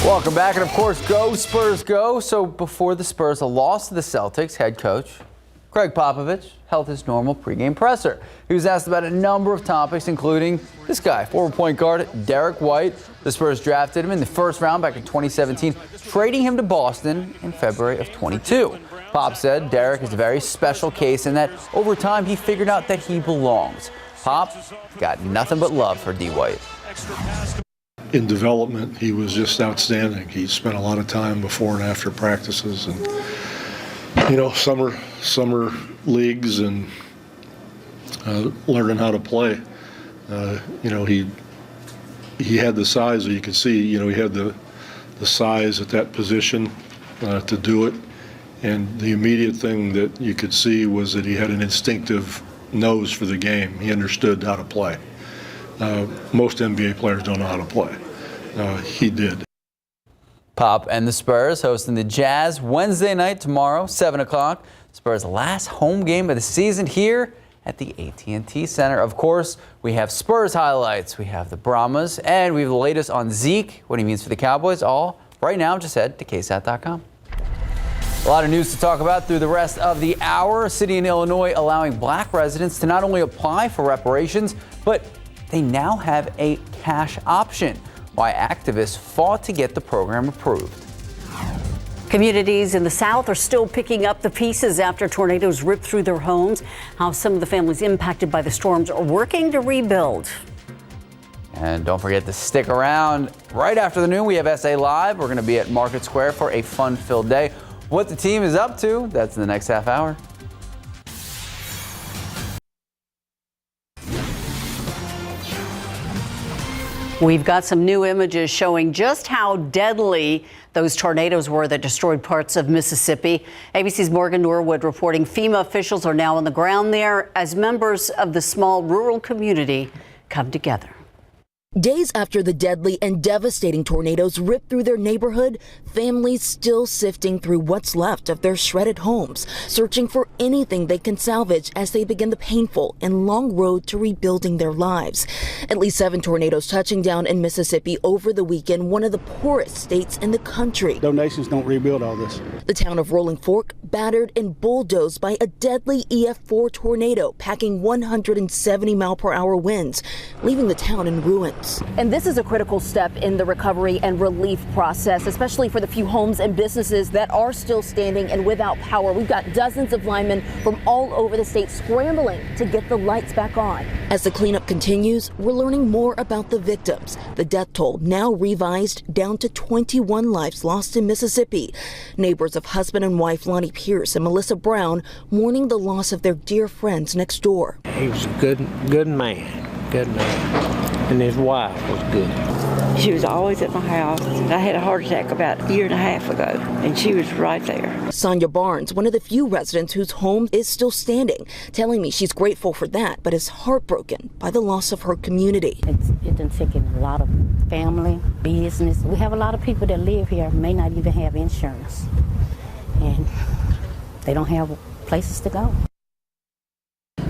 Welcome back, and of course, go Spurs go. So before the Spurs, a loss to the Celtics, head coach Greg Popovich held his normal pregame presser. He was asked about a number of topics, including this guy, former point guard Derek White. The Spurs drafted him in the first round back in 2017, trading him to Boston in February of 22. Pop said Derek is a very special case in that over time he figured out that he belongs. Pop got nothing but love for D. White. In development, he was just outstanding. He spent a lot of time before and after practices, and summer leagues, and learning how to play. He had the size, you could see. He had the size at that position to do it, and the immediate thing that you could see was that he had an instinctive nose for the game. He understood how to play. Most NBA players don't know how to play. He did. Pop and the Spurs hosting the Jazz Wednesday night tomorrow, 7 o'clock. Spurs' last home game of the season here at the AT&T Center. Of course, we have Spurs highlights, we have the Brahmas, and we have the latest on Zeke, what he means for the Cowboys, all right now. Just head to KSAT12. A lot of news to talk about through the rest of the hour. A city in Illinois allowing black residents to not only apply for reparations, but they now have a cash option. Why activists fought to get the program approved. Communities in the South are still picking up the pieces after tornadoes ripped through their homes. How some of the families impacted by the storms are working to rebuild. And don't forget to stick around. Right after the noon, we have SA Live. We're going to be at Market Square for a fun-filled day. What the team is up to, that's in the next half hour. We've got some new images showing just how deadly those tornadoes were that destroyed parts of Mississippi. ABC's Morgan Norwood reporting FEMA officials are now on the ground there as members of the small rural community come together. Days after the deadly and devastating tornadoes ripped through their neighborhood, families still sifting through what's left of their shredded homes, searching for anything they can salvage as they begin the painful and long road to rebuilding their lives. At least 7 tornadoes touching down in Mississippi over the weekend, one of the poorest states in the country. Donations don't rebuild all this. The town of Rolling Fork battered and bulldozed by a deadly EF4 tornado, packing 170-mile-per-hour winds, leaving the town in ruins. And this is a critical step in the recovery and relief process, especially for the few homes and businesses that are still standing and without power. We've got dozens of linemen from all over the state scrambling to get the lights back on. As the cleanup continues, we're learning more about the victims. The death toll now revised down to 21 lives lost in Mississippi. Neighbors of husband and wife Lonnie Pierce and Melissa Brown mourning the loss of their dear friends next door. He was a good man. And his wife was good. She was always at my house. I had a heart attack about a year and a half ago, and she was right there. Sonia Barnes, one of the few residents whose home is still standing, telling me she's grateful for that, but is heartbroken by the loss of her community. It done taken a lot of family, business. We have a lot of people that live here, may not even have insurance, and they don't have places to go.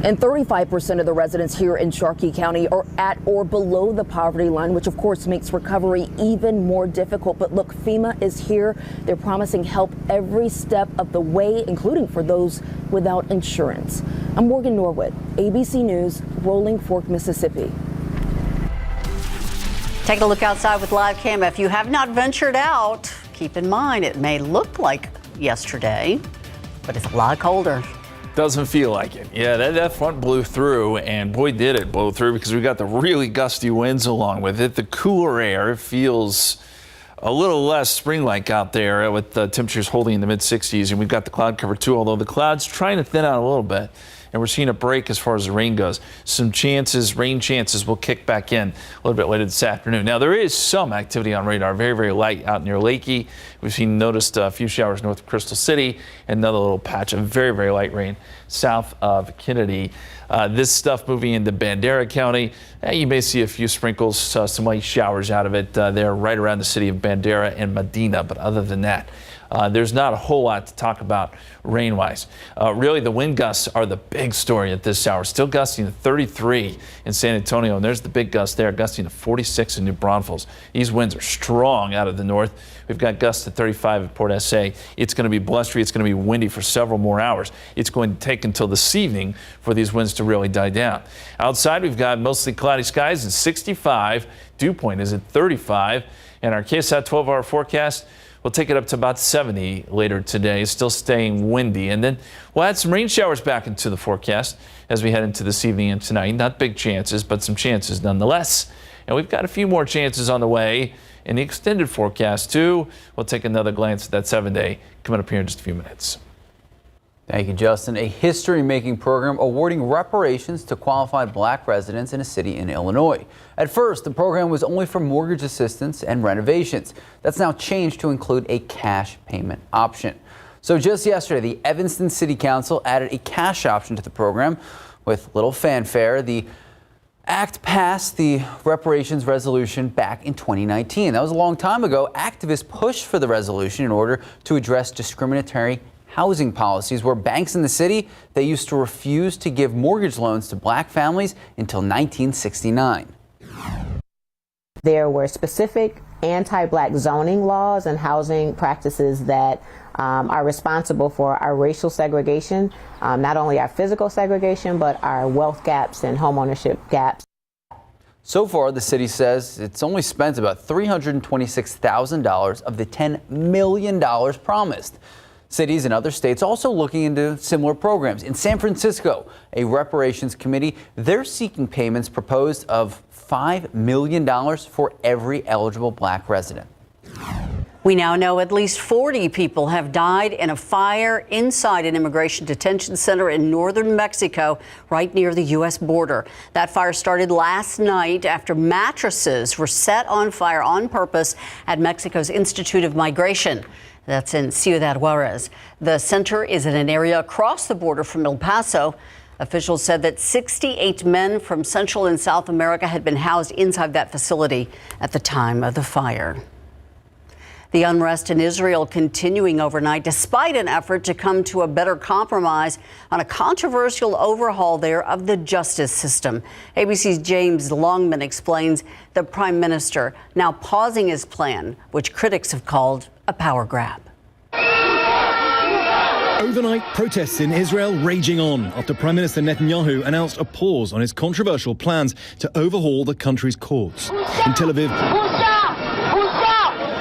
And 35% of the residents here in Sharkey County are at or below the poverty line, which of course makes recovery even more difficult. But look, FEMA is here. They're promising help every step of the way, including for those without insurance. I'm Morgan Norwood, ABC News, Rolling Fork, Mississippi. Take a look outside with live cam. If you have not ventured out, keep in mind it may look like yesterday, but it's a lot colder. Doesn't feel like it. Yeah, that front blew through, and boy did it blow through, because we got the really gusty winds along with it. The cooler air feels a little less spring-like out there with the temperatures holding in the mid-60s, and we've got the cloud cover too, although the clouds trying to thin out a little bit. And we're seeing a break as far as the rain goes. Some rain chances will kick back in a little bit later this afternoon. Now, there is some activity on radar, very, very light out near Lakey. We've noticed a few showers north of Crystal City, and another little patch of very, very light rain south of Kennedy. This stuff moving into Bandera County. You may see a few sprinkles, some light showers out of it there right around the city of Bandera and Medina. But other than that, There's not a whole lot to talk about rain-wise. Really, the wind gusts are the big story at this hour. Still gusting to 33 in San Antonio, and there's the big gust there, gusting to 46 in New Braunfels. These winds are strong out of the north. We've got gusts to 35 at Port SA. It's going to be blustery. It's going to be windy for several more hours. It's going to take until this evening for these winds to really die down. Outside, we've got mostly cloudy skies at 65. Dew point is at 35. And our KSAT 12-hour forecast, we'll take it up to about 70 later today. It's still staying windy. And then we'll add some rain showers back into the forecast as we head into this evening and tonight. Not big chances, but some chances nonetheless. And we've got a few more chances on the way in the extended forecast, too. We'll take another glance at that 7-day coming up here in just a few minutes. Thank you, Justin. A history-making program awarding reparations to qualified black residents in a city in Illinois. At first, the program was only for mortgage assistance and renovations. That's now changed to include a cash payment option. So just yesterday, the Evanston City Council added a cash option to the program with little fanfare. The Act passed the reparations resolution back in 2019. That was a long time ago. Activists pushed for the resolution in order to address discriminatory housing policies where banks in the city, they used to refuse to give mortgage loans to black families until 1969. There were specific anti-black zoning laws and housing practices that are responsible for our racial segregation, not only our physical segregation, but our wealth gaps and homeownership gaps. So far, the city says it's only spent about $326,000 of the $10 million promised. Cities and other states also looking into similar programs. In San Francisco, a reparations committee, they're seeking payments proposed of $5 million for every eligible black resident. We now know at least 40 people have died in a fire inside an immigration detention center in northern Mexico, right near the U.S. border. That fire started last night after mattresses were set on fire on purpose at Mexico's Institute of Migration. That's in Ciudad Juarez. The center is in an area across the border from El Paso. Officials said that 68 men from Central and South America had been housed inside that facility at the time of the fire. The unrest in Israel continuing overnight, despite an effort to come to a better compromise on a controversial overhaul there of the justice system. ABC's James Longman explains the prime minister now pausing his plan, which critics have called a power grab. Overnight protests in Israel raging on after Prime Minister Netanyahu announced a pause on his controversial plans to overhaul the country's courts. In Tel Aviv,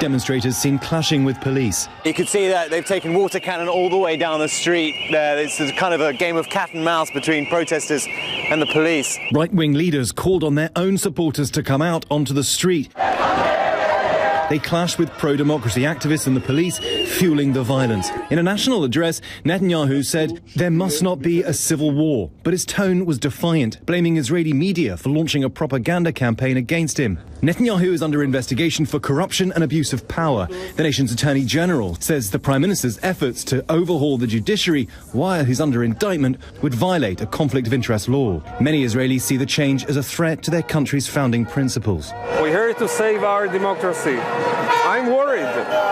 demonstrators seen clashing with police. You can see that they've taken water cannon all the way down the street. It's kind of a game of cat and mouse between protesters and the police. Right-wing leaders called on their own supporters to come out onto the street. They clashed with pro-democracy activists and the police, fueling the violence. In a national address, Netanyahu said there must not be a civil war, but his tone was defiant, blaming Israeli media for launching a propaganda campaign against him. Netanyahu is under investigation for corruption and abuse of power. The nation's Attorney General says the Prime Minister's efforts to overhaul the judiciary while he's under indictment would violate a conflict of interest law. Many Israelis see the change as a threat to their country's founding principles. We're here to save our democracy. I'm worried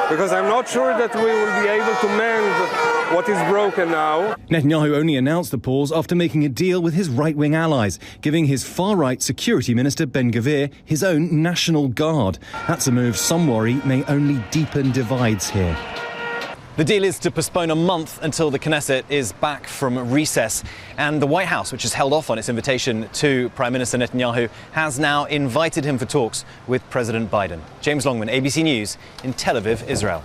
because I'm not sure that we will be able to mend what is broken now. Netanyahu only announced the pause after making a deal with his right-wing allies, giving his far-right security minister Ben Gvir his own National Guard. That's a move some worry may only deepen divides here. The deal is to postpone a month until the Knesset is back from recess. And the White House, which has held off on its invitation to Prime Minister Netanyahu, has now invited him for talks with President Biden. James Longman, ABC News in Tel Aviv, Israel.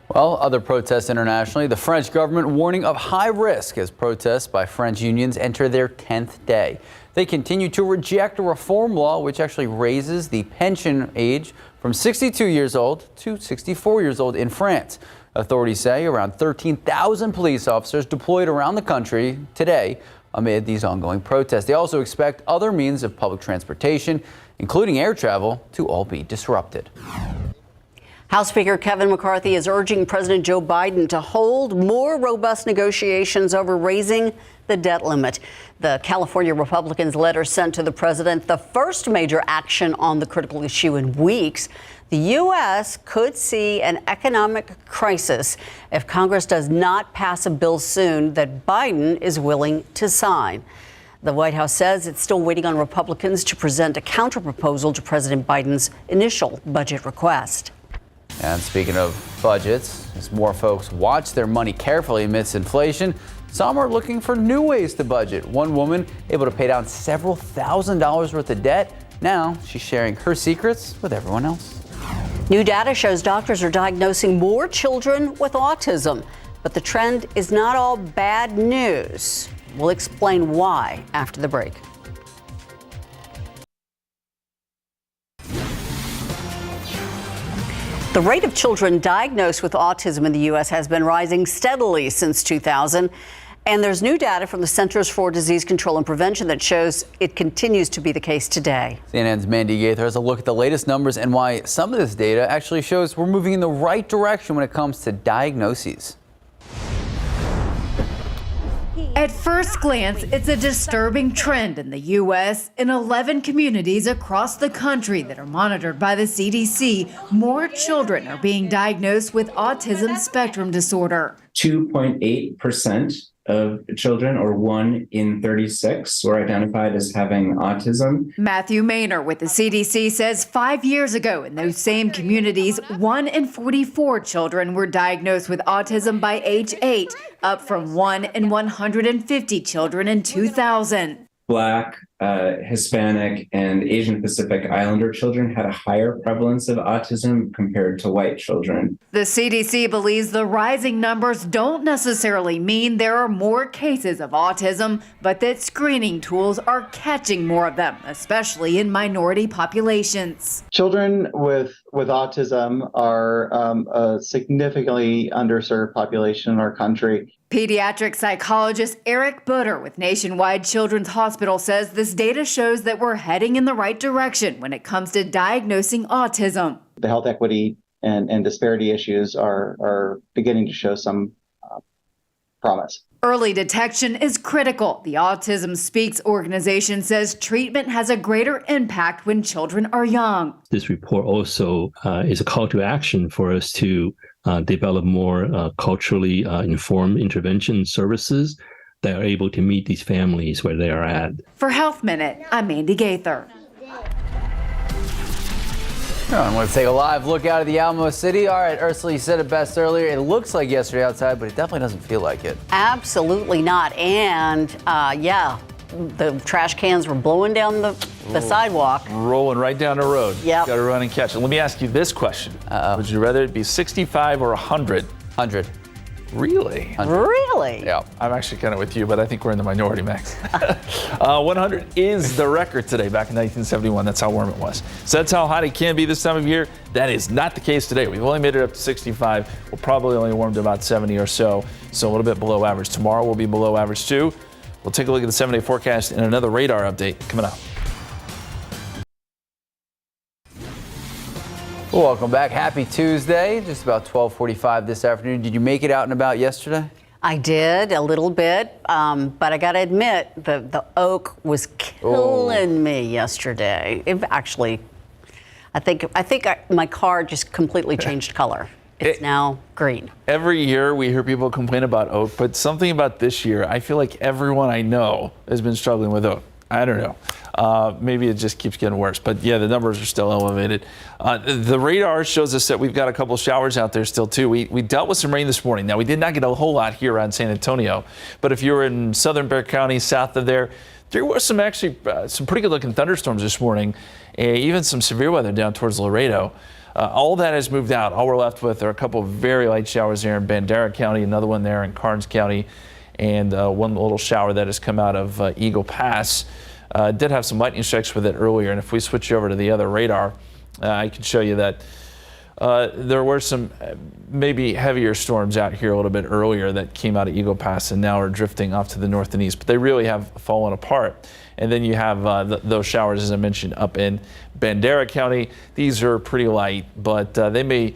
Well, other protests internationally, the French government warning of high risk as protests by French unions enter their 10th day. They continue to reject a reform law which actually raises the pension age from 62 years old to 64 years old in France. Authorities say around 13,000 police officers deployed around the country today amid these ongoing protests. They also expect other means of public transportation, including air travel, to all be disrupted. House Speaker Kevin McCarthy is urging President Joe Biden to hold more robust negotiations over raising the debt limit. The California Republicans' letter sent to the president the first major action on the critical issue in weeks. The U.S. could see an economic crisis if Congress does not pass a bill soon that Biden is willing to sign. The White House says it's still waiting on Republicans to present a counterproposal to President Biden's initial budget request. And speaking of budgets, as more folks watch their money carefully amidst inflation, some are looking for new ways to budget. One woman able to pay down several $1,000s worth of debt. Now she's sharing her secrets with everyone else. New data shows doctors are diagnosing more children with autism, but the trend is not all bad news. We'll explain why after the break. The rate of children diagnosed with autism in the U.S. has been rising steadily since 2000. And there's new data from the Centers for Disease Control and Prevention that shows it continues to be the case today. CNN's Mandy Gaither has a look at the latest numbers and why some of this data actually shows we're moving in the right direction when it comes to diagnoses. At first glance, it's a disturbing trend in the U.S. In 11 communities across the country that are monitored by the CDC, more children are being diagnosed with autism spectrum disorder. 2.8% of children, or 1 in 36, were identified as having autism. Matthew Maynor with the CDC says 5 years ago in those same communities, 1 in 44 children were diagnosed with autism by age 8, up from 1 in 150 children in 2000. Black, Hispanic, and Asian Pacific Islander children had a higher prevalence of autism compared to white children. The CDC believes the rising numbers don't necessarily mean there are more cases of autism, but that screening tools are catching more of them, especially in minority populations. Children with autism are a significantly underserved population in our country. Pediatric psychologist Eric Butter with Nationwide Children's Hospital says this data shows that we're heading in the right direction when it comes to diagnosing autism. The health equity and disparity issues are beginning to show some promise. Early detection is critical. The Autism Speaks organization says treatment has a greater impact when children are young. This report also is a call to action for us to develop more culturally informed intervention services that are able to meet these families where they are at. For Health Minute, I'm Mandy Gaither. I want to take a live look out of the Alamo City. All right, Ursula, you said it best earlier. It looks like yesterday outside, but it definitely doesn't feel like it. Absolutely not. And the trash cans were blowing down the sidewalk. Rolling right down the road. Yep. Got to run and catch it. Let me ask you this question. Would you rather it be 65 or 100? 100. Really? 100. Really? Yeah. I'm actually kind of with you, but I think we're in the minority, Max. 100 is the record today. Back in 1971, that's how warm it was. So that's how hot it can be this time of year. That is not the case today. We've only made it up to 65. We'll probably only warm to about 70 or so a little bit below average. Tomorrow will be below average too. We'll take a look at the 7-day forecast and another radar update coming up. Well, welcome back. Happy Tuesday. Just about 12:45 this afternoon. Did you make it out and about yesterday? I did a little bit, but I got to admit the oak was killing me yesterday. It actually, I think my car just completely changed color. It's now green. Every year we hear people complain about oak, but something about this year, I feel like everyone I know has been struggling with oak. I don't know. Maybe it just keeps getting worse. But yeah, the numbers are still elevated. The radar shows us that we've got a couple showers out there still too. We dealt with some rain this morning. Now we did not get a whole lot here around San Antonio, but if you were in southern Bexar County, south of there was some pretty good looking thunderstorms this morning, even some severe weather down towards Laredo. All that has moved out. All we're left with are a couple of very light showers there in Bandera County, another one there in Karnes County, and one little shower that has come out of Eagle Pass. Did have some lightning strikes with it earlier, and if we switch over to the other radar, I can show you that there were some maybe heavier storms out here a little bit earlier that came out of Eagle Pass and now are drifting off to the north and east, but they really have fallen apart. And then you have those showers, as I mentioned, up in Bandera County. These are pretty light, but they may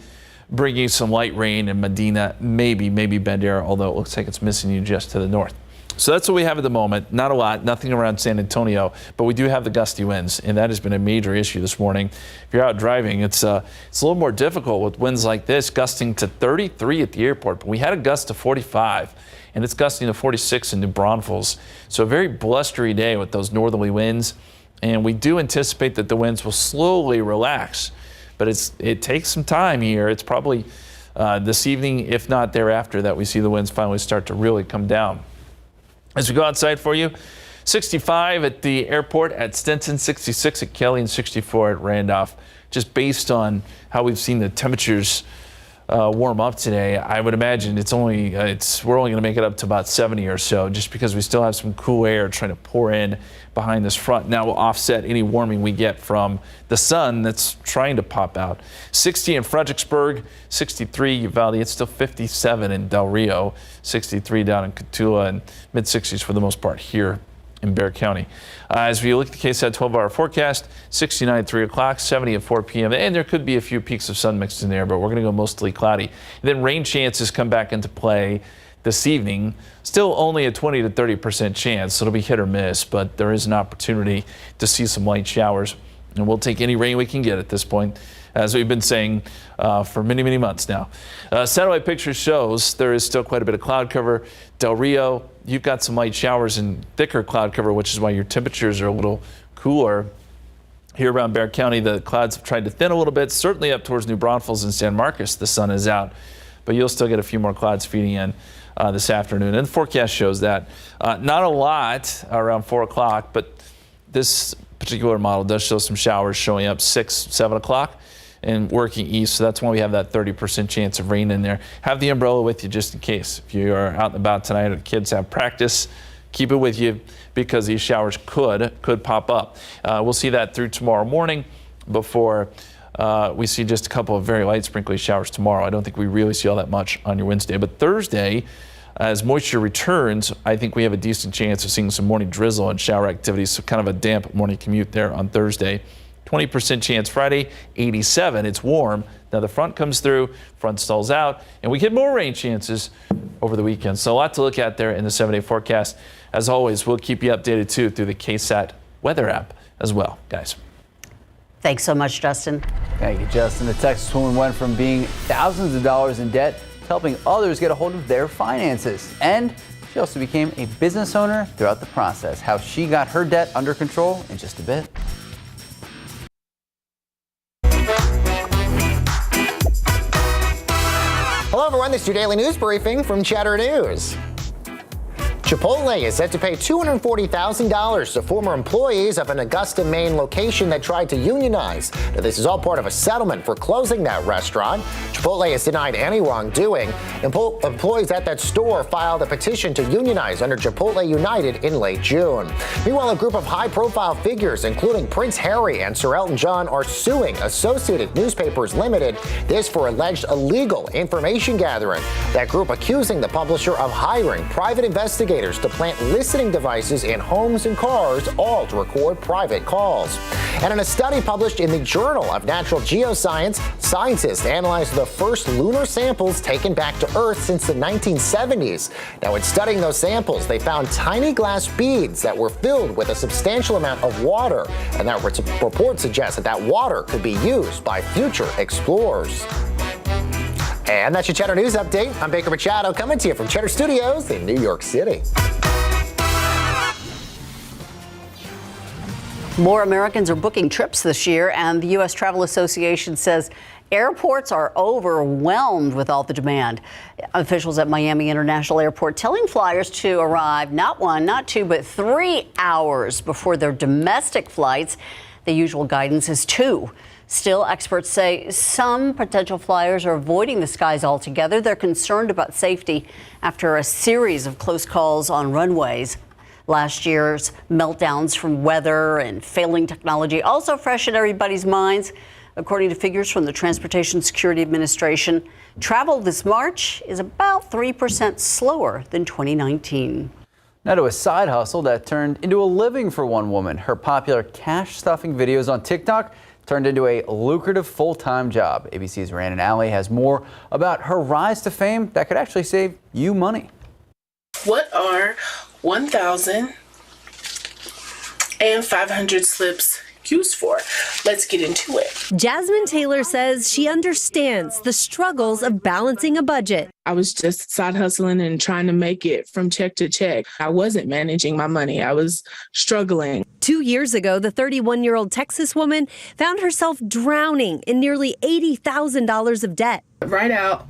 bring you some light rain in Medina, maybe Bandera, although it looks like it's missing you just to the north. So that's what we have at the moment. Not a lot, nothing around San Antonio, but we do have the gusty winds, and that has been a major issue this morning. If you're out driving, it's a little more difficult with winds like this, gusting to 33 at the airport. But we had a gust to 45, and it's gusting to 46 in New Braunfels. So a very blustery day with those northerly winds, and we do anticipate that the winds will slowly relax. But it takes some time here. It's probably this evening, if not thereafter, that we see the winds finally start to really come down. As we go outside for you, 65 at the airport at Stinson, 66 at Kelly, and 64 at Randolph. Just based on how we've seen the temperatures warm up today, I would imagine we're only going to make it up to about 70 or so, just because we still have some cool air trying to pour in behind this front. Now will offset any warming we get from the sun that's trying to pop out. 60 in Fredericksburg, 63 Uvalde. It's still 57 in Del Rio, 63 down in Cotulla, and mid-60s for the most part here in Bexar County. As we look at the KSAT 12-hour forecast, 69 at 3 o'clock, 70 at 4 p.m. And there could be a few peaks of sun mixed in there, but we're going to go mostly cloudy. And then rain chances come back into play this evening. Still only a 20 to 30% chance, so it'll be hit or miss, but there is an opportunity to see some light showers. And we'll take any rain we can get at this point, as we've been saying for many, many months now. Satellite picture shows there is still quite a bit of cloud cover. Del Rio, you've got some light showers and thicker cloud cover, which is why your temperatures are a little cooler. Here around Bexar County, the clouds have tried to thin a little bit, certainly up towards New Braunfels and San Marcos. The sun is out, but you'll still get a few more clouds feeding in this afternoon. And the forecast shows that. Not a lot around 4 o'clock, but this particular model does show some showers showing up 6, 7 o'clock and working east. So that's why we have that 30% chance of rain in there. Have the umbrella with you just in case. If you are out and about tonight or the kids have practice, keep it with you because these showers could pop up. We'll see that through tomorrow morning before we see just a couple of very light sprinkly showers tomorrow. I don't think we really see all that much on your Wednesday. But Thursday, as moisture returns, I think we have a decent chance of seeing some morning drizzle and shower activity. So kind of a damp morning commute there on Thursday. 20% chance Friday, 87. It's warm. Now the front comes through, front stalls out, and we get more rain chances over the weekend. So a lot to look at there in the 7-day forecast. As always, we'll keep you updated too through the KSAT weather app as well, guys. Thanks so much, Justin. Thank you, Justin. The Texas woman went from being thousands of dollars in debt to helping others get a hold of their finances. And she also became a business owner throughout the process. How she got her debt under control in just a bit. Hello everyone, this is your daily news briefing from Cheddar News. Chipotle is set to pay $240,000 to former employees of an Augusta, Maine location that tried to unionize. Now, this is all part of a settlement for closing that restaurant. Chipotle has denied any wrongdoing. Employees at that store filed a petition to unionize under Chipotle United in late June. Meanwhile, a group of high-profile figures, including Prince Harry and Sir Elton John, are suing Associated Newspapers Limited, this for alleged illegal information gathering. That group accusing the publisher of hiring private investigators to plant listening devices in homes and cars, all to record private calls. And in a study published in the Journal of Natural Geoscience, scientists analyzed the first lunar samples taken back to Earth since the 1970s. Now, in studying those samples, they found tiny glass beads that were filled with a substantial amount of water. And that report suggests that water could be used by future explorers. And that's your Cheddar News Update. I'm Baker Machado coming to you from Cheddar Studios in New York City. More Americans are booking trips this year, and the U.S. Travel Association says airports are overwhelmed with all the demand. Officials at Miami International Airport telling flyers to arrive not 1, not 2, but 3 hours before their domestic flights. The usual guidance is 2. Still, experts say some potential flyers are avoiding the skies altogether. They're concerned about safety after a series of close calls on runways. Last year's meltdowns from weather and failing technology also fresh in everybody's minds. According to figures from the Transportation Security Administration, travel this March is about 3% slower than 2019. Now to a side hustle that turned into a living for one woman. Her popular cash stuffing videos on TikTok turned into a lucrative full-time job. ABC's Rhiannon Alley has more about her rise to fame that could actually save you money. What are 1,500 slips used for. Let's get into it. Jasmine Taylor says she understands the struggles of balancing a budget. I was just side hustling and trying to make it from check to check. I wasn't managing my money. I was struggling. 2 years ago, the 31-year-old Texas woman found herself drowning in nearly $80,000 of debt. Write out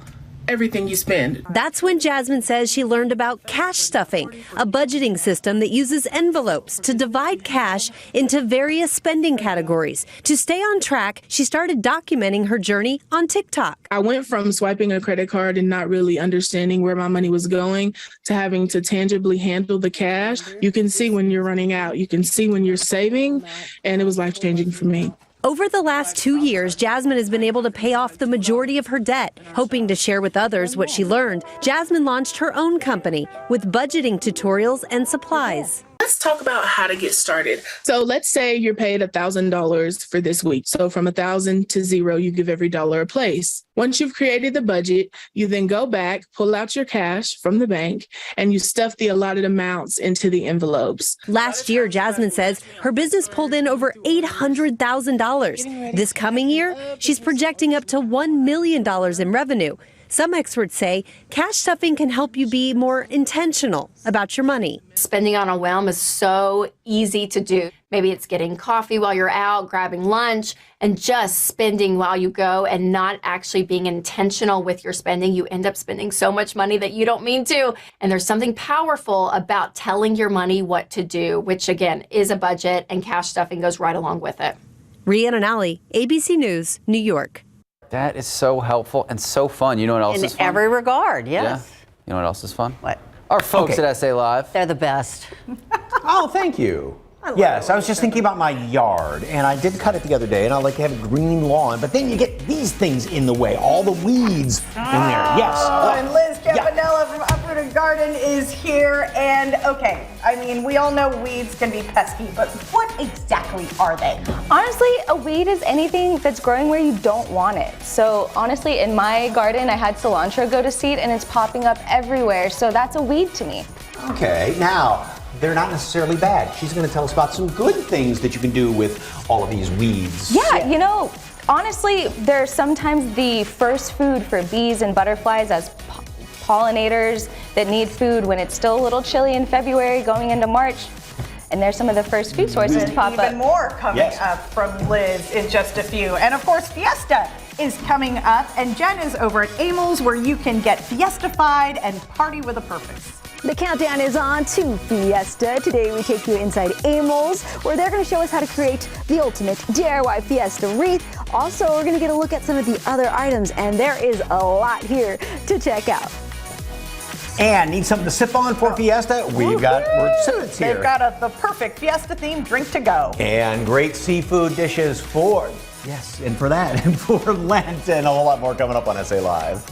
everything you spend. That's when Jasmine says she learned about cash stuffing, a budgeting system that uses envelopes to divide cash into various spending categories. To stay on track, she started documenting her journey on TikTok. I went from swiping a credit card and not really understanding where my money was going to having to tangibly handle the cash. You can see when you're running out. You can see when you're saving, and it was life-changing for me. Over the last 2 years, Jasmine has been able to pay off the majority of her debt. Hoping to share with others what she learned, Jasmine launched her own company with budgeting tutorials and supplies. Let's talk about how to get started. So let's say you're paid $1,000 for this week. So from 1,000 to 0, you give every dollar a place. Once you've created the budget, you then go back, pull out your cash from the bank, and you stuff the allotted amounts into the envelopes. Last year, Jasmine says her business pulled in over $800,000. This coming year, she's projecting up to $1 million in revenue. Some experts say cash stuffing can help you be more intentional about your money. Spending on a whim is so easy to do. Maybe it's getting coffee while you're out, grabbing lunch, and just spending while you go and not actually being intentional with your spending. You end up spending so much money that you don't mean to. And there's something powerful about telling your money what to do, which again is a budget, and cash stuffing goes right along with it. Rhiannon Alley, ABC News, New York. That is so helpful and so fun. You know what else is fun? In every regard, yes. Yeah. You know what else is fun? What? Our folks at SA Live. They're the best. Oh, thank you. Yes, I was just thinking about my yard, and I did cut it the other day, and I like to have a green lawn, but then you get these things in the way, all the weeds in there. Yes. And Liz Campanella from Uprooted Garden is here, and okay, I mean, we all know weeds can be pesky, but what exactly are they? Honestly, a weed is anything that's growing where you don't want it. So honestly, in my garden, I had cilantro go to seed, and it's popping up everywhere, so that's a weed to me. Okay, now, they're not necessarily bad. She's going to tell us about some good things that you can do with all of these weeds. Yeah, you know, honestly, they're sometimes the first food for bees and butterflies as pollinators that need food when it's still a little chilly in February going into March. And they're some of the first food sources to pop up. Even more coming up from Liz in just a few. And of course, Fiesta is coming up, and Jen is over at Amels, where you can get fiesta-fied and party with a purpose. The countdown is on to Fiesta. Today we take you inside Amels, where they're going to show us how to create the ultimate DIY Fiesta wreath. Also, we're going to get a look at some of the other items, and there is a lot here to check out. And need something to sip on for Fiesta? We've got sippets here. They've got the perfect Fiesta-themed drink to go. And great seafood dishes for, yes, and for that, and for Lent, and a whole lot more coming up on SA Live.